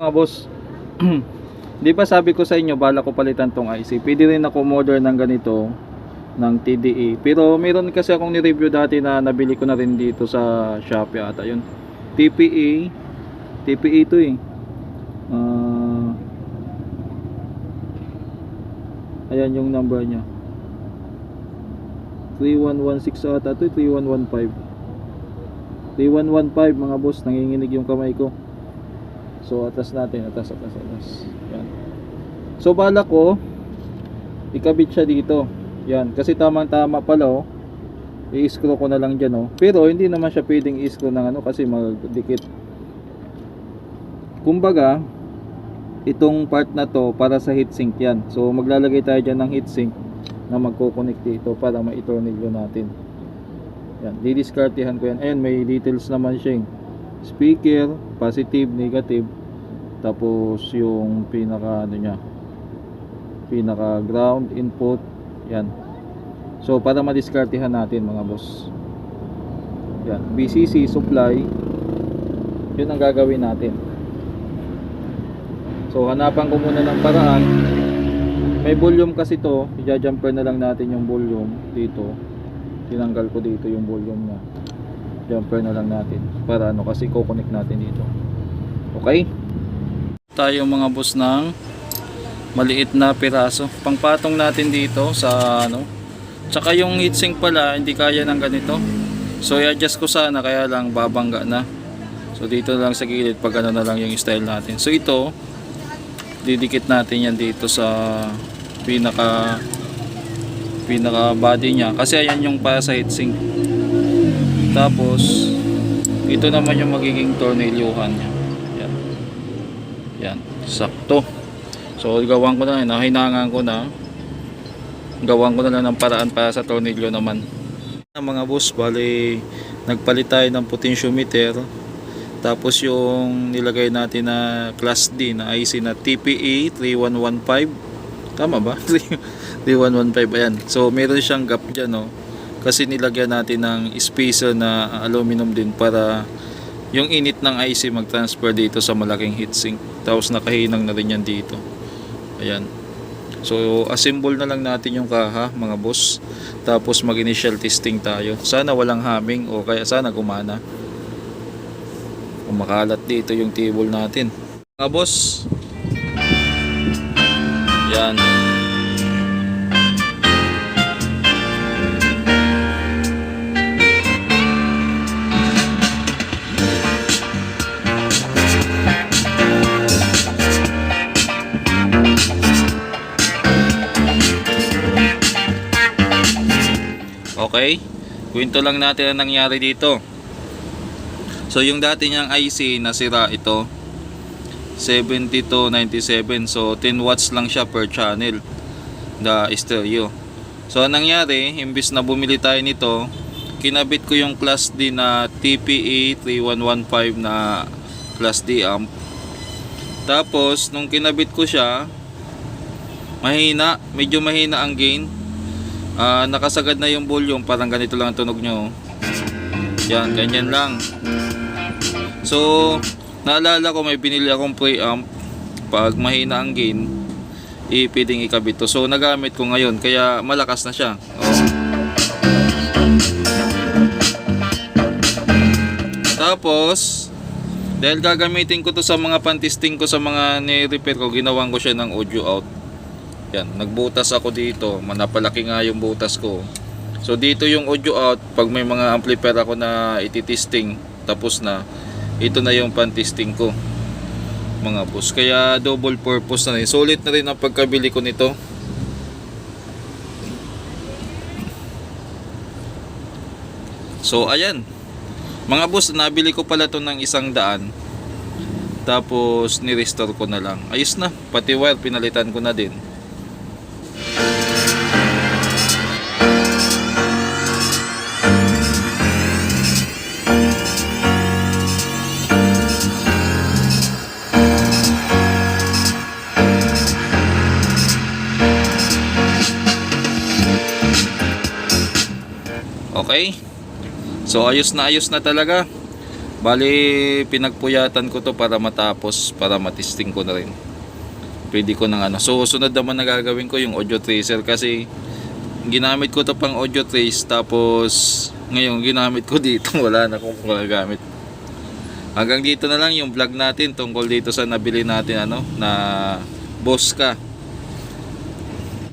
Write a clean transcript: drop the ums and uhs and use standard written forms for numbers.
Mga boss, di ba sabi ko sa inyo bala ko palitan tong IC. Pwede rin ako order ng ganito ng TDE. Pero meron kasi akong ni-review dati na nabili ko na rin dito sa Shopee ata yun. TPE to eh. Ayan yung number niya. 3116 ata to, 3115. 3115 mga boss, nanginginig yung kamay ko. So atas natin, atas. Yan. So bala ko ikabit siya dito. Yan, kasi tamang-tama pala oh. I-screw ko na lang diyan oh. Pero hindi naman siya pwedeng i-screw ng ano kasi magdikit. Kumbaga, itong part na to para sa heatsink yan. So maglalagay tayo diyan ng heatsink na magko-connect dito para maitornilyo natin. Yan, didiskartehan ko yan. Ayan, may details naman siya. Speaker, positive, negative. Tapos yung pinaka ano niya, pinaka ground input. Yan. So para madiskartehan natin mga boss. Yan, BCC supply. Yun ang gagawin natin. So hanapan ko muna ng paraan. May volume kasi to, i-jumper na lang natin yung volume dito. Tinanggal ko dito yung volume niya. Jumper na lang natin para ano kasi ko-connect natin dito. Okay? Tayo mga boss ng maliit na piraso. Pangpatong natin dito sa ano. Tsaka yung heatsink pala hindi kaya ng ganito. So i-adjust ko sana kaya lang babangga na. So dito lang sa gilid pag ano na lang yung style natin. So ito didikit natin yan dito sa pinaka body niya kasi ayan yung para sa heatsink. Tapos ito naman yung magiging tornilyuhan niya. Yan, sakto. So gawan ko na, nahinangan ko na. Gawan ko na lang ng paraan para sa tornilyo naman. Mga boss, bali nagpalit tayo ng potentiometer. Tapos yung nilagay natin na class D na IC na TPE 3115. Tama ba? 3115, ayan. So meron siyang gap dyan, no? Kasi nilagyan natin ng spacer na aluminum din para yung init ng IC mag-transfer dito sa malaking heatsink. Tapos nakahinang na rin yan dito. Ayan. So assemble na lang natin yung kaha mga boss. Tapos mag-initial testing tayo. Sana walang humming o kaya sana gumana. Kumakalat dito yung table natin. Mga boss. Yan. Okay, kwento lang natin ang nangyari dito. So yung dati niyang IC nasira ito 70-97. So 10 watts lang siya per channel, the stereo. So ang nangyari, imbis na bumili tayo nito, kinabit ko yung class D na TPE 3115 na class D amp. Tapos nung kinabit ko siya, medyo mahina ang gain. Nakasagad na yung volume, parang ganito lang ang tunog nyo. Yan, ganyan lang. So naalala ko may binili akong preamp. Pag mahina ang gain, pwedeng ikabit to. So nagamit ko ngayon, kaya malakas na siya. Tapos dahil gagamitin ko to sa mga pan-testing ko, sa mga ni-repair ko, ginawan ko siya ng audio out. Yan, nagbutas ako dito, napalaki nga yung butas ko. So dito yung audio out, pag may mga amplifier ako na iti-testing, tapos na, ito na yung pan-testing ko mga boss. Kaya double purpose na rin. Solid na rin ang pagkabili ko nito. So ayan mga boss, nabili ko pala to ng 100. Tapos ni-restore ko na lang. Ayos na, pati wire pinalitan ko na din. Okay, so ayos na talaga. Bali, pinagpuyatan ko to para matapos, para matesting ko na rin. Pwede ko nang ano. So, sunod naman na gagawin ko yung audio tracer kasi ginamit ko to pang audio trace, tapos ngayon ginamit ko dito, wala na akong magagamit. Hanggang dito na lang yung vlog natin tungkol dito sa nabili natin ano na Bosca.